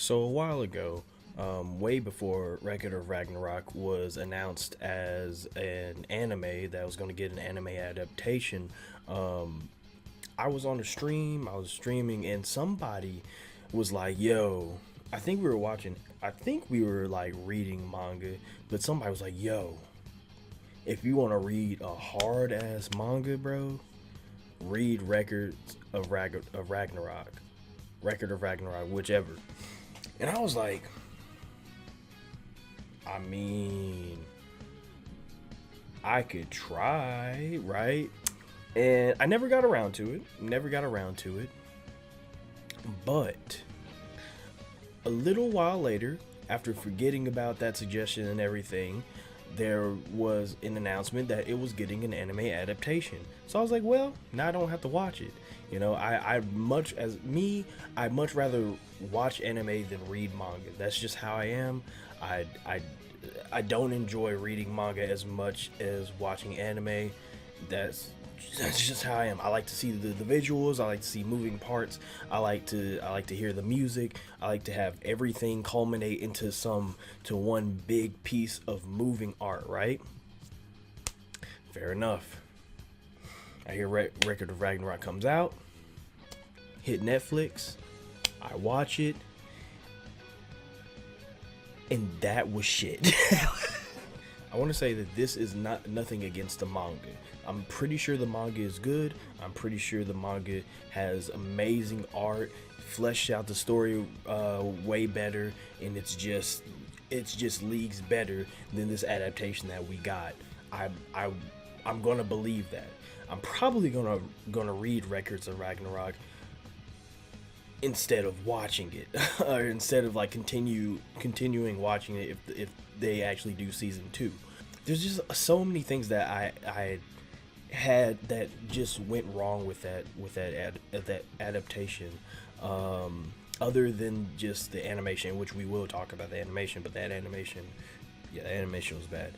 So a while ago, way before Record of Ragnarok was announced as an anime that was going to get an anime adaptation, um, I was on a stream, I was streaming, and somebody was like, yo, I think we were watching, I think we were like reading manga, but somebody was like, yo, if you want to read a hard ass manga, bro, read of Ragnarok. Record of Ragnarok, whichever. And I was like, I mean, I could try, right? And I never got around to it. Never got around to it. But a little while later, after forgetting about that suggestion and everything, there was an announcement that it was getting an anime adaptation. So I was like, well, now I don't have to watch it. You know, I much rather watch anime than read manga. That's just how I am. I I I don't enjoy reading manga as much as watching anime. That's that's just how I am. I like to see the visuals. I like to see moving parts. I like to hear the music. I like to have everything culminate to one big piece of moving art. Right? Fair enough. I hear Record of Ragnarok comes out. Hit Netflix. I watch it, and that was shit. I want to say that this is not nothing against the manga. I'm pretty sure the manga is good. I'm pretty sure the manga has amazing art, fleshed out the story way better, and it's just leagues better than this adaptation that we got. I'm gonna believe that. I'm probably gonna read Records of Ragnarok instead of watching it, or instead of like continuing watching it if they actually do season 2. There's just so many things that I had that just went wrong with that adaptation. Other than just the animation, which we will talk about the animation, but that animation, yeah, the animation was bad.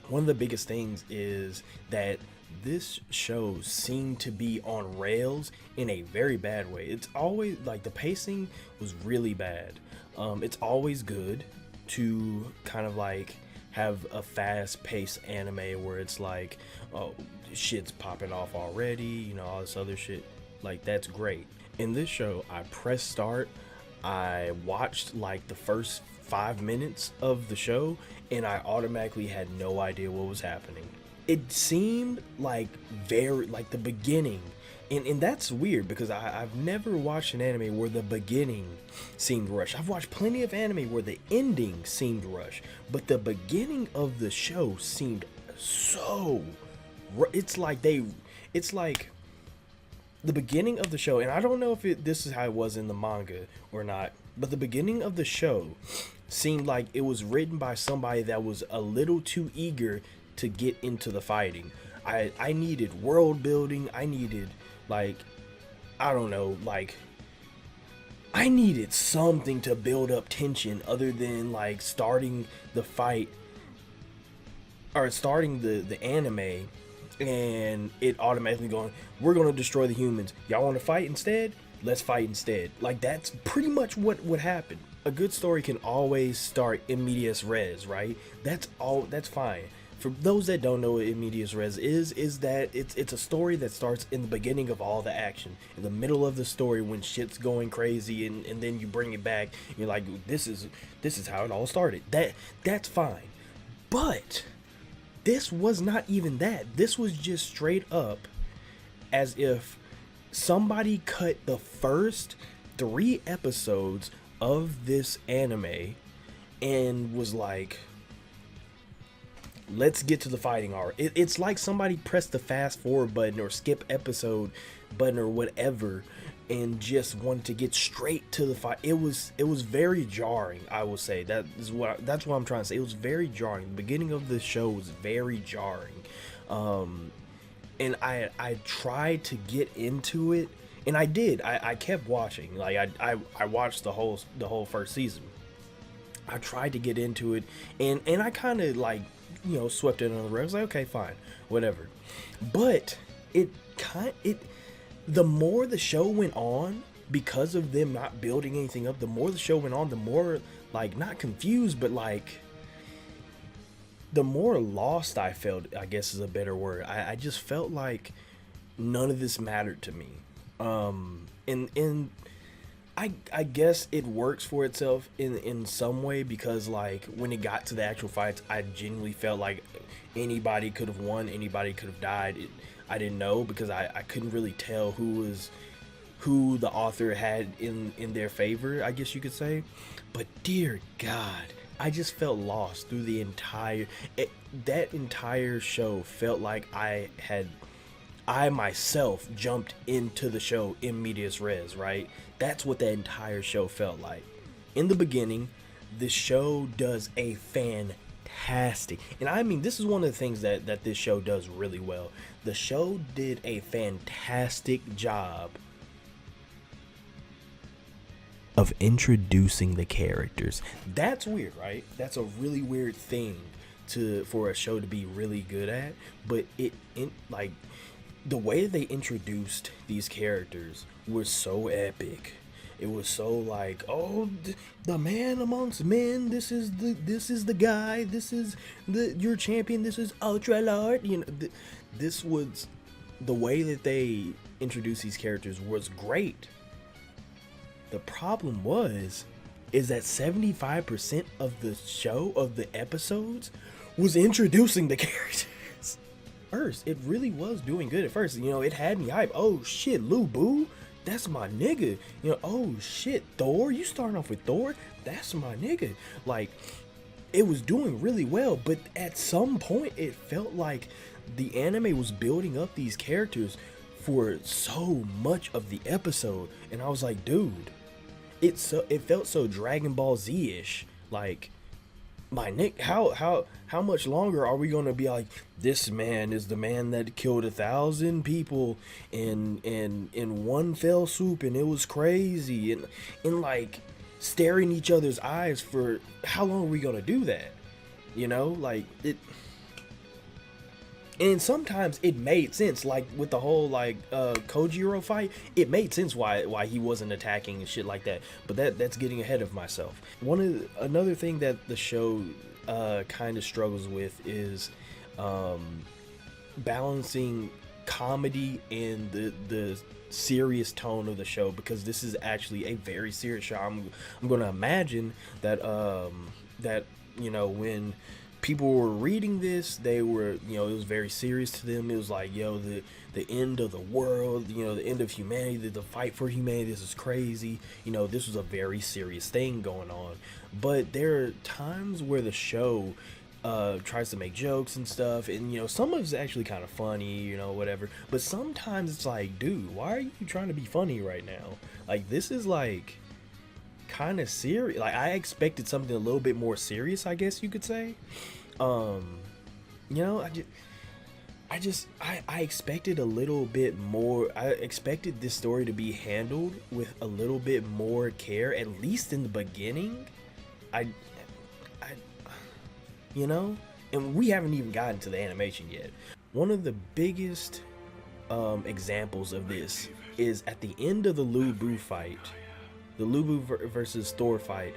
One of the biggest things is that this show seemed to be on rails in a very bad way. It's always like the pacing was really bad. It's always good to kind of like have a fast paced anime where it's like, oh, shit's popping off already, you know, all this other shit. Like, that's great. In this show, I pressed start, I watched like the first 5 minutes of the show, and I automatically had no idea what was happening. It seemed like very like the beginning, and that's weird because I've never watched an anime where the beginning seemed rushed. I've watched plenty of anime where the ending seemed rushed, but the beginning of the show seemed so it's like the beginning of the show, and I don't know if this is how it was in the manga or not, but the beginning of the show seemed like it was written by somebody that was a little too eager to get into the fighting. I needed world building. I needed, like, I don't know, like, I needed something to build up tension other than like starting the fight or starting the anime and it automatically going, we're gonna destroy the humans. Y'all want to fight instead? Let's fight instead. Like, that's pretty much what would happen. A good story can always start in medias res, right? That's fine. For those that don't know what in medias res is that it's a story that starts in the beginning of all the action, in the middle of the story when shit's going crazy, and then you bring it back. You're like, this is how it all started. That's fine, but this was not even that. This was just straight up as if somebody cut the first 3 episodes of this anime and was like, let's get to the fighting art. It's like somebody pressed the fast forward button or skip episode button or whatever and just wanted to get straight to the fight. It was very jarring. I will say that's what I'm trying to say. It was very jarring. The beginning of the show was very jarring, and I tried to get into it, and I did. I kept watching. Like, I watched the whole first season. I tried to get into it, and I kind of like, you know, swept it under the rug. I was like, okay, fine, whatever. But the more the show went on, because of them not building anything up, the more the show went on, the more, like, not confused, but like the more lost I felt, I guess is a better word. I just felt like none of this mattered to me. And I guess it works for itself in some way, because like when it got to the actual fights, I genuinely felt like anybody could have won, anybody could have died. I didn't know, because I couldn't really tell who the author had in their favor, I guess you could say. But dear God, I just felt lost through the that entire show. Felt like I myself jumped into the show in medias res, right? That's what that entire show felt like. In the beginning, the show does a fantastic, and I mean, this is one of the things that this show does really well. The show did a fantastic job of introducing the characters. That's weird, right? That's a really weird thing for a show to be really good at, but like the way they introduced these characters was so epic. It was so like, oh, the man amongst men. This is the guy. This is your champion. This is Ultra Lord. You know, this was the way that they introduced these characters was great. The problem is that 75% of the show, of the episodes, was introducing the characters. First, it really was doing good at first. You know, it had me hype. Oh shit, Lu Bu, that's my nigga. You know, oh shit, Thor, you starting off with Thor? That's my nigga. Like, it was doing really well, but at some point it felt like the anime was building up these characters for so much of the episode, and I was like, dude, it felt so Dragon Ball Z-ish. Like, my Nick, how much longer are we gonna be like, this man is the man that killed 1,000 people in one fell swoop, and it was crazy, and like staring each other's eyes for how long are we gonna do that? You know, like it. And sometimes it made sense, like with the whole like Kojiro fight, it made sense why he wasn't attacking and shit like that. But that's getting ahead of myself. Another thing that the show kind of struggles with is balancing comedy and the serious tone of the show, because this is actually a very serious show. I'm going to imagine that that, you know, when people were reading this, they were, you know, it was very serious to them. It was like, yo, the end of the world, you know, the end of humanity, the fight for humanity, this is crazy. You know, this was a very serious thing going on. But there are times where the show tries to make jokes and stuff, and, you know, some of it's actually kind of funny, you know, whatever. But sometimes it's like, dude, why are you trying to be funny right now? Like, this is like kind of serious. Like, I expected something a little bit more serious, I guess you could say. You know, I expected a little bit more. I expected this story to be handled with a little bit more care, at least in the beginning. You know, and we haven't even gotten to the animation yet. One of the biggest examples of this is at the end of the Lu Bu fight, the Lu Bu versus Thor fight,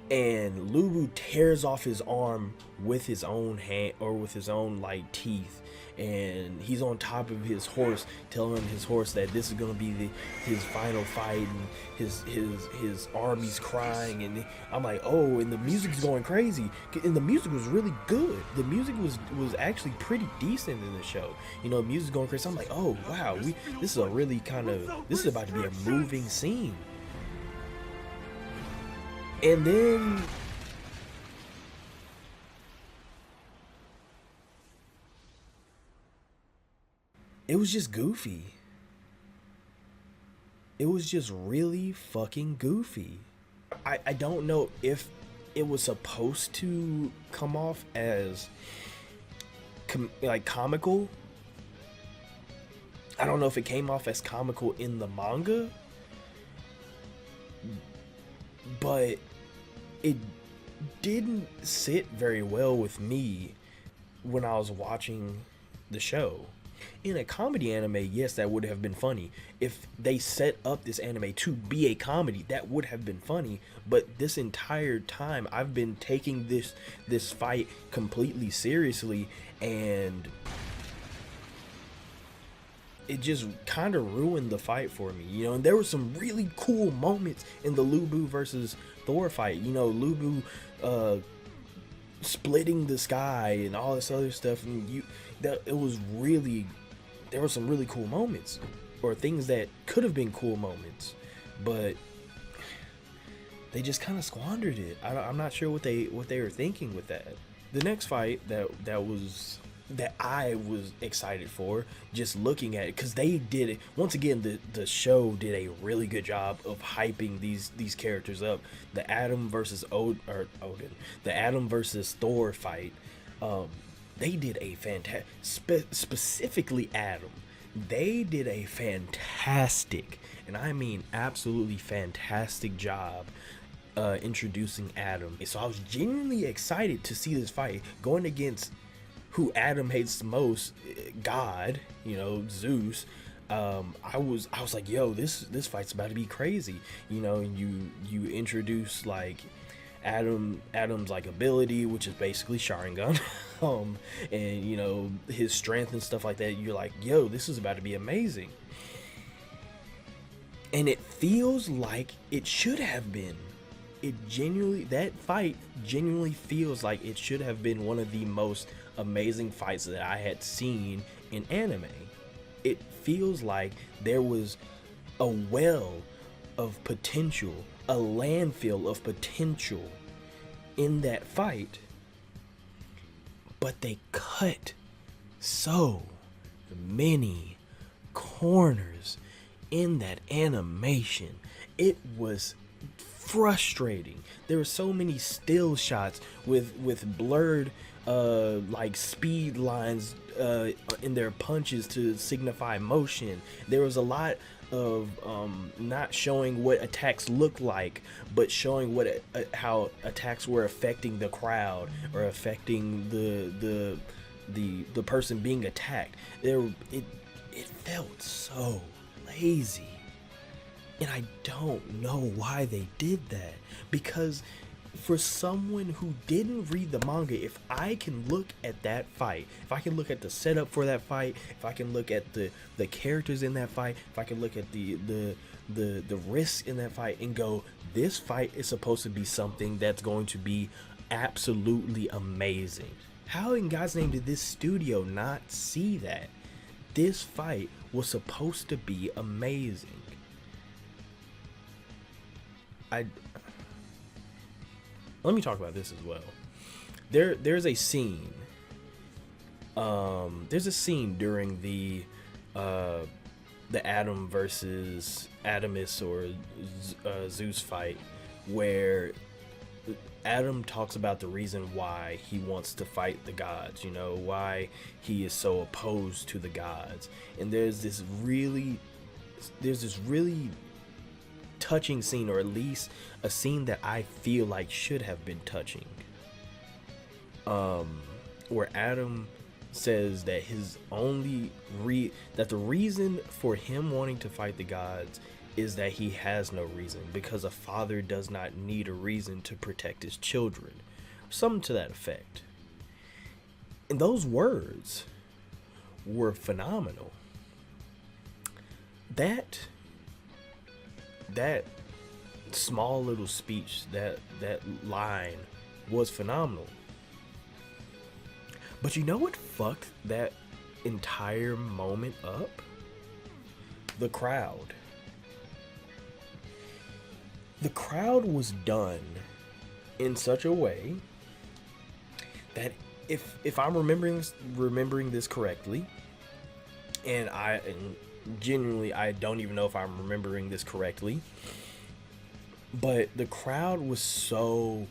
and Lu Bu tears off his arm with his own hand, or with his own like teeth, and he's on top of his horse, telling his horse that this is gonna be his final fight, and his army's crying, and I'm like, oh, and the music's going crazy, and the music was really good. The music was actually pretty decent in the show. You know, the music's going crazy. I'm like, oh wow, this is a really this is about to be a moving scene. And then it was just goofy. It was just really fucking goofy. I don't know if it was supposed to come off as like comical. I don't know if it came off as comical in the manga, but it didn't sit very well with me when I was watching the show. In a comedy anime, yes, that would have been funny. If they set up this anime to be a comedy, that would have been funny. But this entire time, I've been taking this fight completely seriously, and it just kind of ruined the fight for me, you know. And there were some really cool moments in the Lubu versus Thor fight. You know, Lubu splitting the sky and all this other stuff, and it was really, there were some really cool moments, or things that could have been cool moments, but they just kind of squandered it. I'm not sure what they were thinking with that. The next fight that I was excited for, just looking at it, because they did it once again. The show did a really good job of hyping these characters up. The Adam versus Odin, the Adam versus Thor fight. They did a fantastic, specifically Adam. They did a fantastic, and I mean absolutely fantastic job introducing Adam. So I was genuinely excited to see this fight going against who Adam hates the most, God, you know, Zeus. I was like, yo, this fight's about to be crazy. You know, you introduce like Adam's like ability, which is basically Sharingan, and you know, his strength and stuff like that. You're like, yo, this is about to be amazing. And it feels like it should have been. That fight genuinely feels like it should have been one of the most amazing fights that I had seen in anime. It feels like there was a well of potential, a landfill of potential in that fight, but they cut so many corners in that animation. It was frustrating. There were so many still shots with blurred like speed lines in their punches to signify motion. There was a lot of not showing what attacks look like, but showing what how attacks were affecting the crowd or affecting the person being attacked. It felt so lazy. And I don't know why they did that, because for someone who didn't read the manga, if I can look at that fight, if I can look at the setup for that fight, if I can look at the characters in that fight, if I can look at the risks in that fight and go, this fight is supposed to be something that's going to be absolutely amazing. How in God's name did this studio not see that? This fight was supposed to be amazing. Let me talk about this as well. There's a scene. There's a scene during the Adam versus Adamus or Zeus fight where Adam talks about the reason why he wants to fight the gods. You know, why he is so opposed to the gods. And there's this really touching scene, or at least a scene that I feel like should have been touching, where Adam says that the reason for him wanting to fight the gods is that he has no reason, because a father does not need a reason to protect his children, something to that effect. And those words were phenomenal. That small little speech, that line was phenomenal. But you know what fucked that entire moment up? The crowd. The crowd was done in such a way that if I'm remembering this correctly, and genuinely, I don't even know if I'm remembering this correctly, but the crowd was so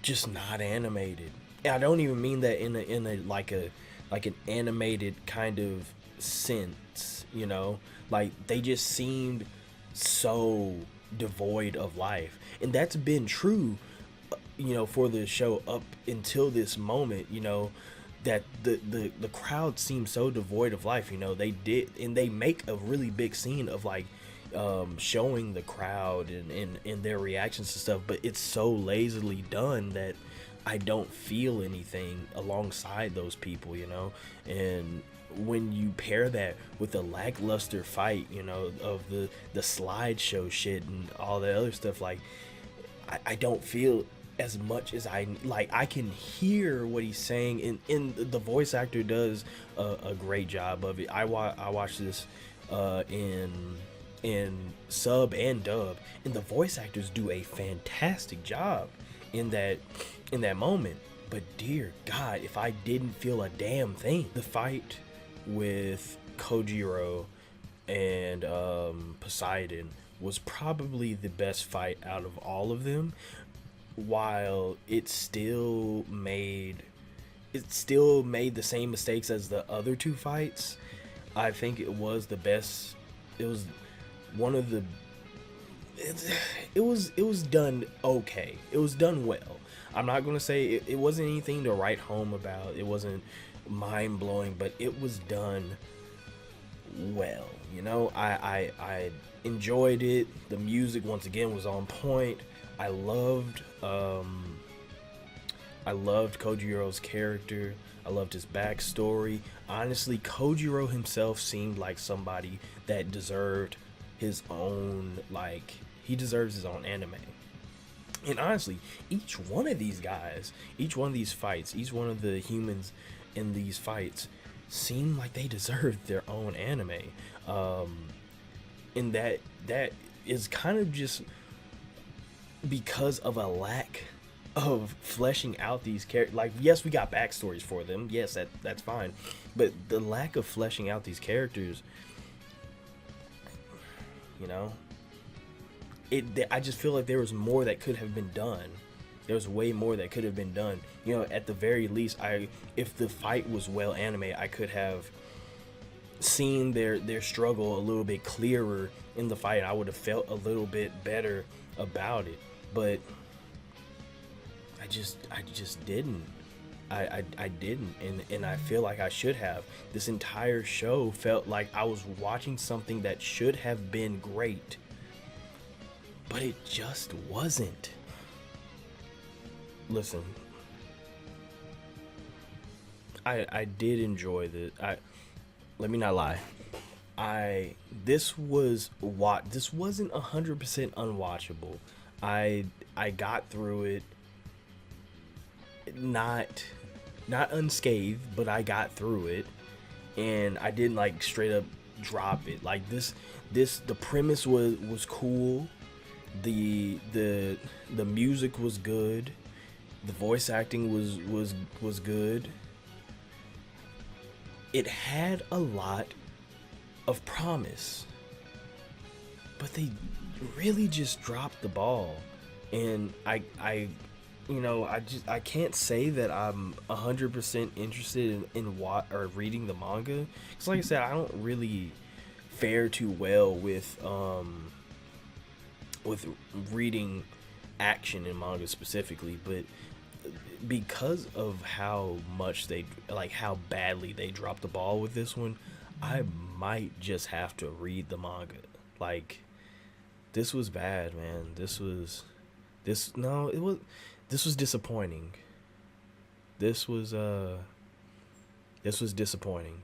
just not animated. And I don't even mean that in a like an animated kind of sense, you know, like they just seemed so devoid of life. And that's been true, you know, for the show up until this moment. You know, that the crowd seems so devoid of life. You know, they did, and they make a really big scene of like showing the crowd and their reactions to stuff, but it's so lazily done that I don't feel anything alongside those people, you know. And when you pair that with the lackluster fight, you know, of the slideshow shit and all the other stuff, like I don't feel as much as I like. I can hear what he's saying, and the voice actor does a great job of it. I watched this in sub and dub, and the voice actors do a fantastic job in that moment. But dear God, if I didn't feel a damn thing, the fight with Kojiro and Poseidon was probably the best fight out of all of them. While it still made the same mistakes as the other two fights, I think it was the best. It was one of the it was done okay. It was done well. I'm not gonna say it wasn't anything to write home about. It wasn't mind blowing, but it was done well. You know, I enjoyed it. The music once again was on point. I loved Kojiro's character. I loved his backstory. Honestly, Kojiro himself seemed like somebody that deserved his own, like, he deserves his own anime. And honestly, each one of these guys, each one of these fights, each one of the humans in these fights seem like they deserved their own anime. And that is kind of just because of a lack of fleshing out these characters. Like, yes, we got backstories for them. Yes, that's fine. But the lack of fleshing out these characters, you know, I just feel like there was more that could have been done. There was way more that could have been done. You know, at the very least, if the fight was well animated, I could have seen their struggle a little bit clearer in the fight. I would have felt a little bit better about it. But I just didn't. I didn't, and I feel like I should have. This entire show felt like I was watching something that should have been great, but it just wasn't. Listen, I did enjoy let me not lie. This wasn't 100% unwatchable. I got through it not unscathed, but I got through it, and I didn't like straight up drop it. Like the premise was cool. The music was good. The voice acting was good. It had a lot of promise, but they really just dropped the ball. And I can't say that I'm 100% interested in what or reading the manga, because like I said, I don't really fare too well with reading action in manga specifically. But because of how badly they dropped the ball with this one, I might just have to read the manga. Like, this was bad, man. This was disappointing. This was disappointing.